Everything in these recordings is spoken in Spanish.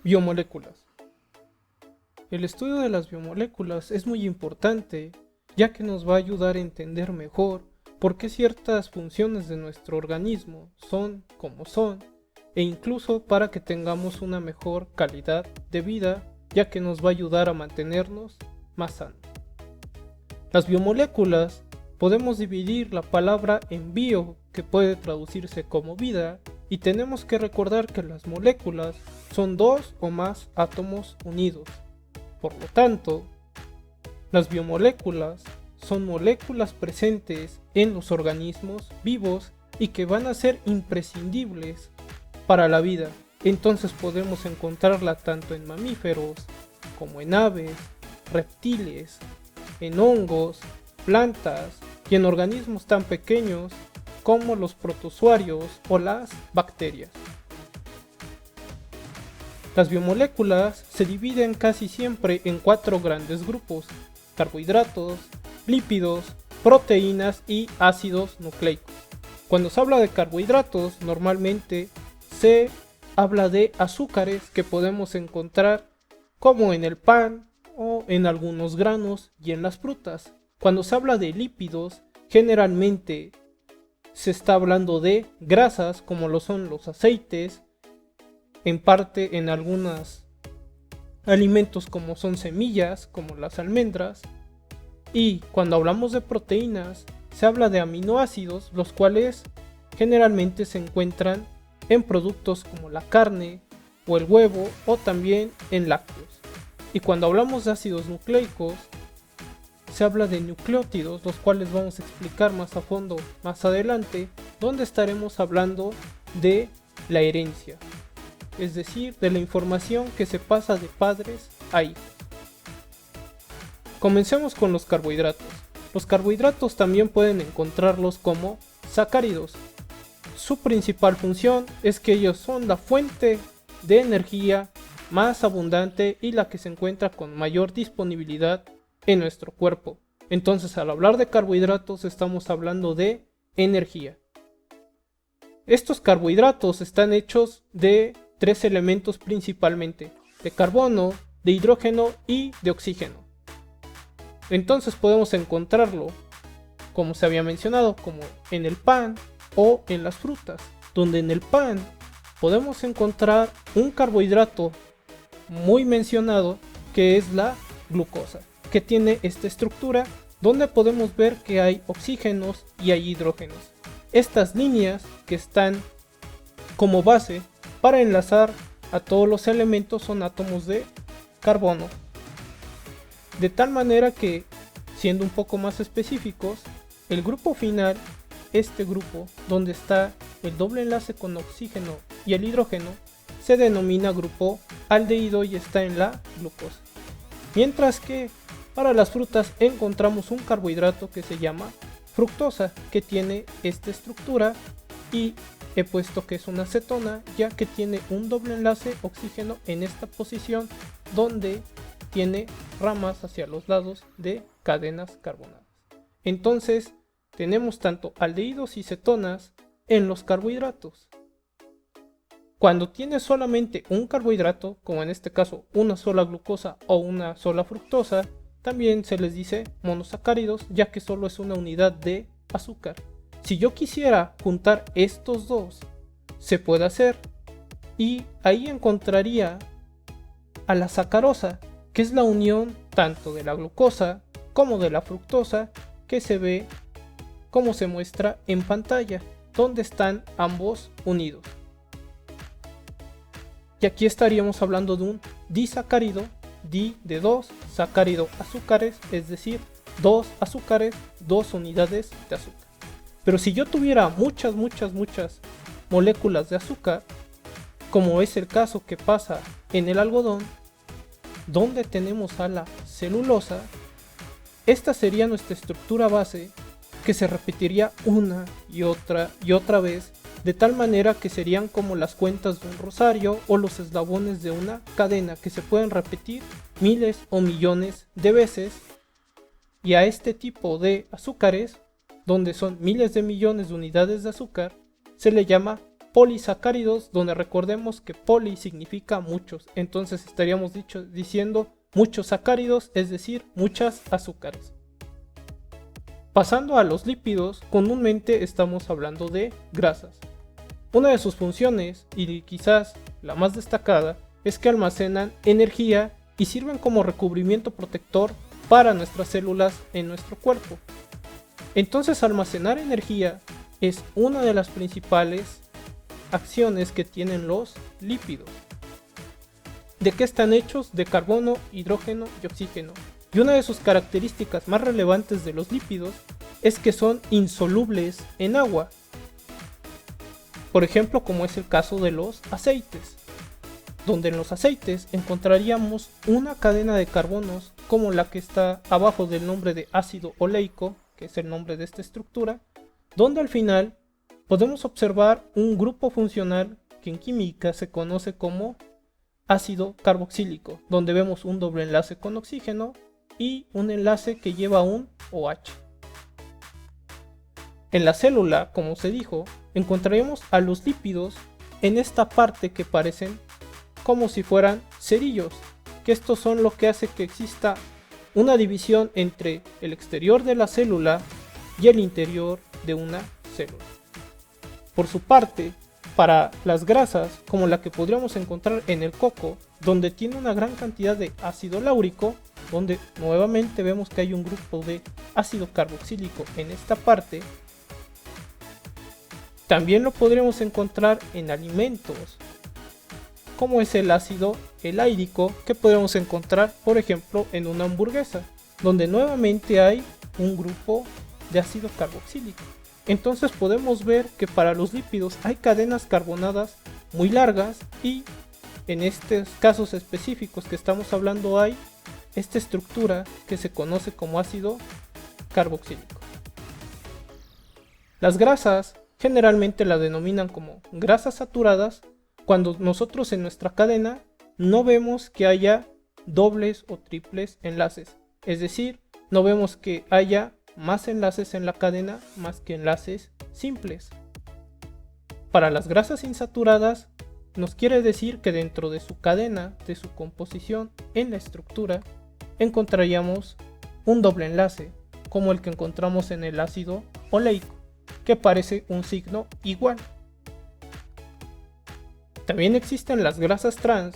Biomoléculas. El estudio de las biomoléculas es muy importante, ya que nos va a ayudar a entender mejor por qué ciertas funciones de nuestro organismo son como son, e incluso para que tengamos una mejor calidad de vida, ya que nos va a ayudar a mantenernos más sanos. Las biomoléculas podemos dividir la palabra en bio, que puede traducirse como vida, y tenemos que recordar que las moléculas son dos o más átomos unidos. Por lo tanto, las biomoléculas son moléculas presentes en los organismos vivos y que van a ser imprescindibles para la vida. Entonces podemos encontrarla tanto en mamíferos como en aves, reptiles, en hongos, plantas y en organismos tan pequeños como los protozoarios o las bacterias. Las biomoléculas se dividen casi siempre en 4 grandes grupos: carbohidratos, lípidos, proteínas y ácidos nucleicos. Cuando se habla de carbohidratos, normalmente se habla de azúcares que podemos encontrar como en el pan o en algunos granos y en las frutas. Cuando se habla de lípidos, generalmente se está hablando de grasas como lo son los aceites, en parte en algunos alimentos como son semillas, como las almendras. Y cuando hablamos de proteínas, se habla de aminoácidos, los cuales generalmente se encuentran en productos como la carne o el huevo, o también en lácteos. Y cuando hablamos de ácidos nucleicos, se habla de nucleótidos, los cuales vamos a explicar más a fondo más adelante, donde estaremos hablando de la herencia, es decir, de la información que se pasa de padres a hijos. Comencemos con los carbohidratos. Los carbohidratos también pueden encontrarlos como sacáridos. Su principal función es que ellos son la fuente de energía más abundante y la que se encuentra con mayor disponibilidad en nuestro cuerpo. Entonces, al hablar de carbohidratos estamos hablando de energía. Estos carbohidratos están hechos de 3 elementos principalmente: de carbono, de hidrógeno y de oxígeno. Entonces podemos encontrarlo, como se había mencionado, como en el pan o en las frutas, donde en el pan podemos encontrar un carbohidrato muy mencionado, que es la glucosa, que tiene esta estructura donde podemos ver que hay oxígenos y hay hidrógenos. Estas líneas que están como base para enlazar a todos los elementos son átomos de carbono. De tal manera que, siendo un poco más específicos, el grupo final, este grupo donde está el doble enlace con oxígeno y el hidrógeno, se denomina grupo aldehído y está en la glucosa. Mientras que para las frutas encontramos un carbohidrato que se llama fructosa, que tiene esta estructura, y he puesto que es una cetona, ya que tiene un doble enlace oxígeno en esta posición donde tiene ramas hacia los lados de cadenas carbonadas. Entonces tenemos tanto aldehídos y cetonas en los carbohidratos. Cuando tienes solamente un carbohidrato, como en este caso una sola glucosa o una sola fructosa, también se les dice monosacáridos, ya que solo es una unidad de azúcar. Si yo quisiera juntar estos dos, se puede hacer, y ahí encontraría a la sacarosa, que es la unión tanto de la glucosa como de la fructosa, que se ve como se muestra en pantalla, donde están ambos unidos. Y aquí estaríamos hablando de un disacárido, di de 2, sacárido azúcares, es decir, 2 azúcares, 2 unidades de azúcar. Pero si yo tuviera muchas moléculas de azúcar, como es el caso que pasa en el algodón, donde tenemos a la celulosa, esta sería nuestra estructura base, que se repetiría una y otra vez, de tal manera que serían como las cuentas de un rosario o los eslabones de una cadena, que se pueden repetir miles o millones de veces. Y a este tipo de azúcares, donde son miles de millones de unidades de azúcar, se le llama polisacáridos, donde recordemos que poli significa muchos, entonces estaríamos diciendo muchos sacáridos, es decir, muchas azúcares. Pasando a los lípidos, comúnmente estamos hablando de grasas. Una de sus funciones, y quizás la más destacada, es que almacenan energía y sirven como recubrimiento protector para nuestras células en nuestro cuerpo. Entonces, almacenar energía es una de las principales acciones que tienen los lípidos. ¿De qué están hechos? De carbono, hidrógeno y oxígeno. Y una de sus características más relevantes de los lípidos es que son insolubles en agua. Por ejemplo, como es el caso de los aceites, donde en los aceites encontraríamos una cadena de carbonos como la que está abajo del nombre de ácido oleico, que es el nombre de esta estructura, donde al final podemos observar un grupo funcional que en química se conoce como ácido carboxílico, donde vemos un doble enlace con oxígeno y un enlace que lleva un OH. En la célula, como se dijo, encontraremos a los lípidos en esta parte que parecen como si fueran cerillos, que estos son lo que hace que exista una división entre el exterior de la célula y el interior de una célula. Por su parte, para las grasas, como la que podríamos encontrar en el coco, donde tiene una gran cantidad de ácido láurico, donde nuevamente vemos que hay un grupo de ácido carboxílico en esta parte, también lo podremos encontrar en alimentos, como es el ácido elaídico, que podemos encontrar por ejemplo en una hamburguesa, donde nuevamente hay un grupo de ácido carboxílico. Entonces podemos ver que para los lípidos hay cadenas carbonadas muy largas y en estos casos específicos que estamos hablando hay esta estructura que se conoce como ácido carboxílico. Las grasas generalmente la denominan como grasas saturadas cuando nosotros en nuestra cadena no vemos que haya dobles o triples enlaces, es decir, no vemos que haya más enlaces en la cadena más que enlaces simples. Para las grasas insaturadas nos quiere decir que dentro de su cadena, de su composición en la estructura, encontraríamos un doble enlace, como el que encontramos en el ácido oleico, que parece un signo igual. También existen las grasas trans,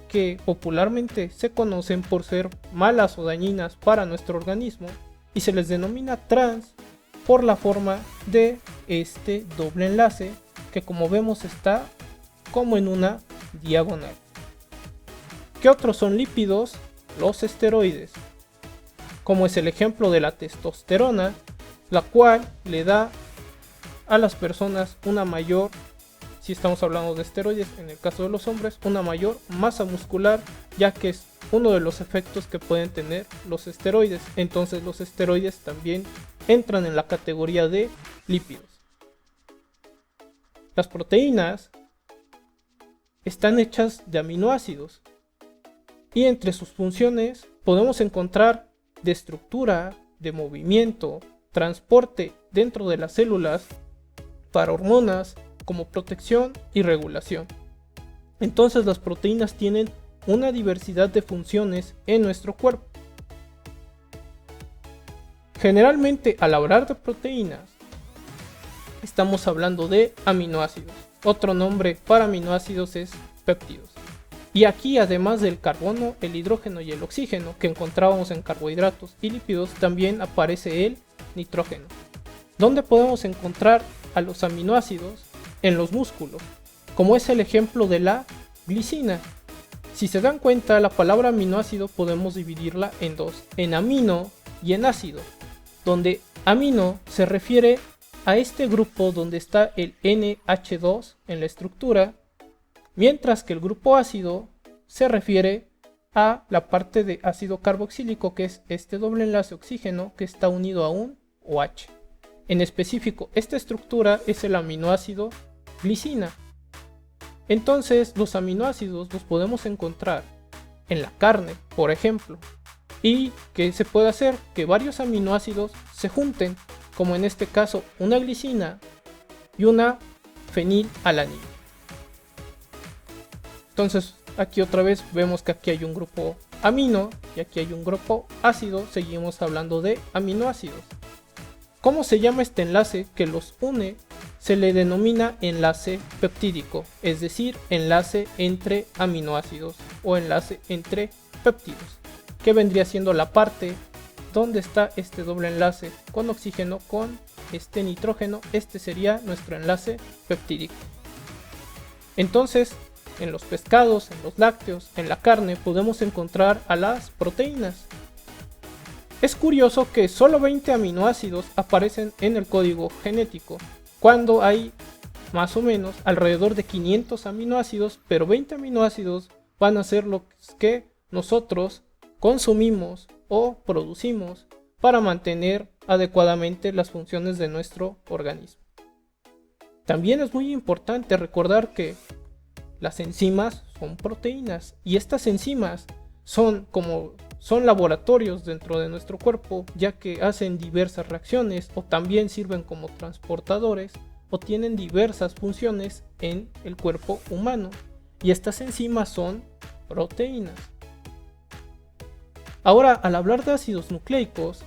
que popularmente se conocen por ser malas o dañinas para nuestro organismo, y se les denomina trans por la forma de este doble enlace, que como vemos está como en una diagonal. ¿Qué otros son lípidos? Los esteroides, como es el ejemplo de la testosterona, la cual le da a las personas una mayor, si estamos hablando de esteroides, en el caso de los hombres, una mayor masa muscular, ya que es uno de los efectos que pueden tener los esteroides. Entonces los esteroides también entran en la categoría de lípidos. Las proteínas están hechas de aminoácidos y entre sus funciones podemos encontrar de estructura, de movimiento, transporte dentro de las células, para hormonas, como protección y regulación. Entonces las proteínas tienen una diversidad de funciones en nuestro cuerpo. Generalmente al hablar de proteínas estamos hablando de aminoácidos. Otro nombre para aminoácidos es péptidos. Y aquí, además del carbono, el hidrógeno y el oxígeno que encontrábamos en carbohidratos y lípidos, también aparece el nitrógeno. ¿Dónde podemos encontrar a los aminoácidos? En los músculos, como es el ejemplo de la glicina. Si se dan cuenta, la palabra aminoácido podemos dividirla en dos, en amino y en ácido, donde amino se refiere a este grupo donde está el NH2 en la estructura, mientras que el grupo ácido se refiere a la parte de ácido carboxílico, que es este doble enlace oxígeno que está unido a un OH. En específico, esta estructura es el aminoácido glicina. Entonces los aminoácidos los podemos encontrar en la carne, por ejemplo. ¿Y qué se puede hacer? Que varios aminoácidos se junten, como en este caso una glicina y una fenilalanina. Entonces aquí otra vez vemos que aquí hay un grupo amino y aquí hay un grupo ácido. Seguimos hablando de aminoácidos. ¿Cómo se llama este enlace que los une? Se le denomina enlace peptídico, es decir, enlace entre aminoácidos o enlace entre péptidos, que vendría siendo la parte donde está este doble enlace con oxígeno con este nitrógeno. Este sería nuestro enlace peptídico. Entonces, en los pescados, en los lácteos, en la carne podemos encontrar a las proteínas. Es curioso que solo 20 aminoácidos aparecen en el código genético, cuando hay más o menos alrededor de 500 aminoácidos, pero 20 aminoácidos van a ser los que nosotros consumimos o producimos para mantener adecuadamente las funciones de nuestro organismo. También es muy importante recordar que las enzimas son proteínas y estas enzimas son laboratorios dentro de nuestro cuerpo, ya que hacen diversas reacciones o también sirven como transportadores o tienen diversas funciones en el cuerpo humano, y estas enzimas son proteínas. Ahora, al hablar de ácidos nucleicos,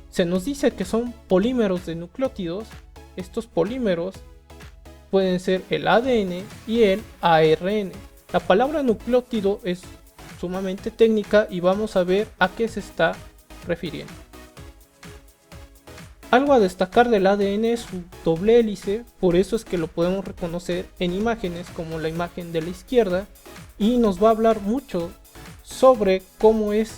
se nos dice que son polímeros de nucleótidos. Estos polímeros pueden ser el ADN y el ARN. La palabra nucleótido es sumamente técnica y vamos a ver a qué se está refiriendo. Algo a destacar del ADN es su doble hélice, por eso es que lo podemos reconocer en imágenes como la imagen de la izquierda, y nos va a hablar mucho sobre cómo es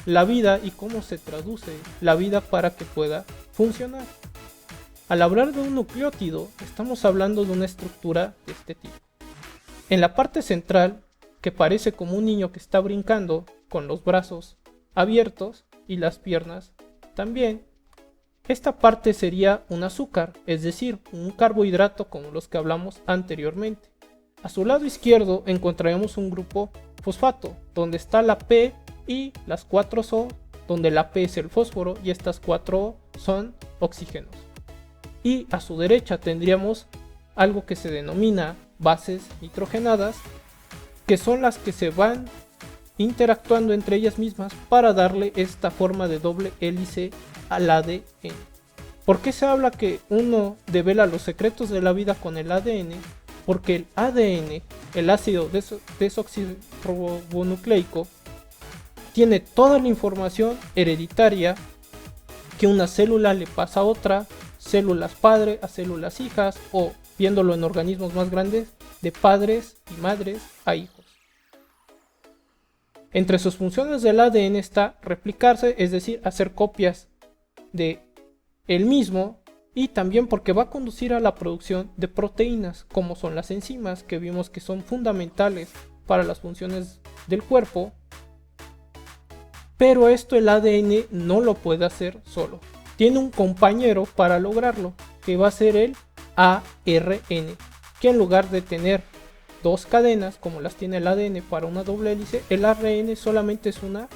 la vida y cómo se traduce la vida para que pueda funcionar. Al hablar de un nucleótido, estamos hablando de una estructura de este tipo. En la parte central, que parece como un niño que está brincando con los brazos abiertos y las piernas también, esta parte sería un azúcar, es decir, un carbohidrato como los que hablamos anteriormente. A su lado izquierdo encontraremos un grupo fosfato, donde está la P y las 4 O, donde la P es el fósforo y estas 4 O son oxígenos. Y a su derecha tendríamos algo que se denomina bases nitrogenadas, que son las que se van interactuando entre ellas mismas para darle esta forma de doble hélice al ADN. ¿Por qué se habla que uno devela los secretos de la vida con el ADN? Porque el ADN, el ácido desoxirribonucleico, tiene toda la información hereditaria que una célula le pasa a otra, células padre a células hijas, o viéndolo en organismos más grandes, de padres y madres a hijos. Entre sus funciones del ADN está replicarse, es decir, hacer copias de él mismo, y también porque va a conducir a la producción de proteínas, como son las enzimas, que vimos que son fundamentales para las funciones del cuerpo. Pero esto el ADN no lo puede hacer solo. Tiene un compañero para lograrlo, que va a ser el ARN, que en lugar de tener dos cadenas como las tiene el ADN para una doble hélice, el ARN solamente es una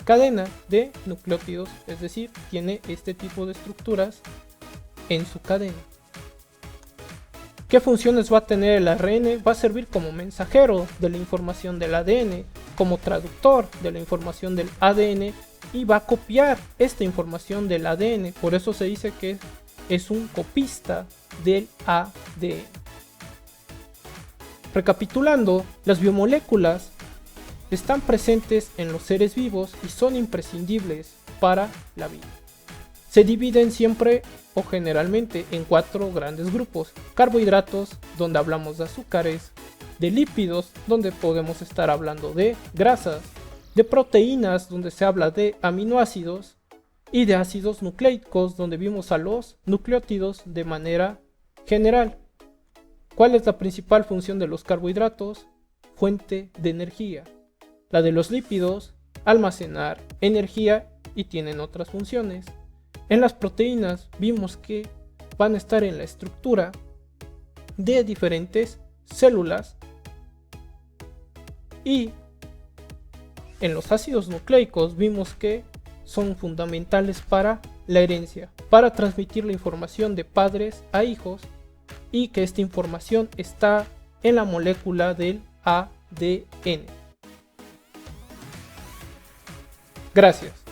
cadena de nucleótidos, es decir, tiene este tipo de estructuras en su cadena. ¿Qué funciones va a tener el ARN? Va a servir como mensajero de la información del ADN, como traductor de la información del ADN, y va a copiar esta información del ADN. Por eso se dice que es un copista del ADN. Recapitulando, las biomoléculas están presentes en los seres vivos y son imprescindibles para la vida. Se dividen siempre o generalmente en 4 grandes grupos: carbohidratos, donde hablamos de azúcares; de lípidos, donde podemos estar hablando de grasas; de proteínas, donde se habla de aminoácidos; y de ácidos nucleicos, donde vimos a los nucleótidos de manera general. ¿Cuál es la principal función de los carbohidratos? Fuente de energía. La de los lípidos, almacenar energía, y tienen otras funciones. En las proteínas vimos que van a estar en la estructura de diferentes células, y en los ácidos nucleicos vimos que son fundamentales para la herencia, para transmitir la información de padres a hijos, y que esta información está en la molécula del ADN. ADN. Gracias.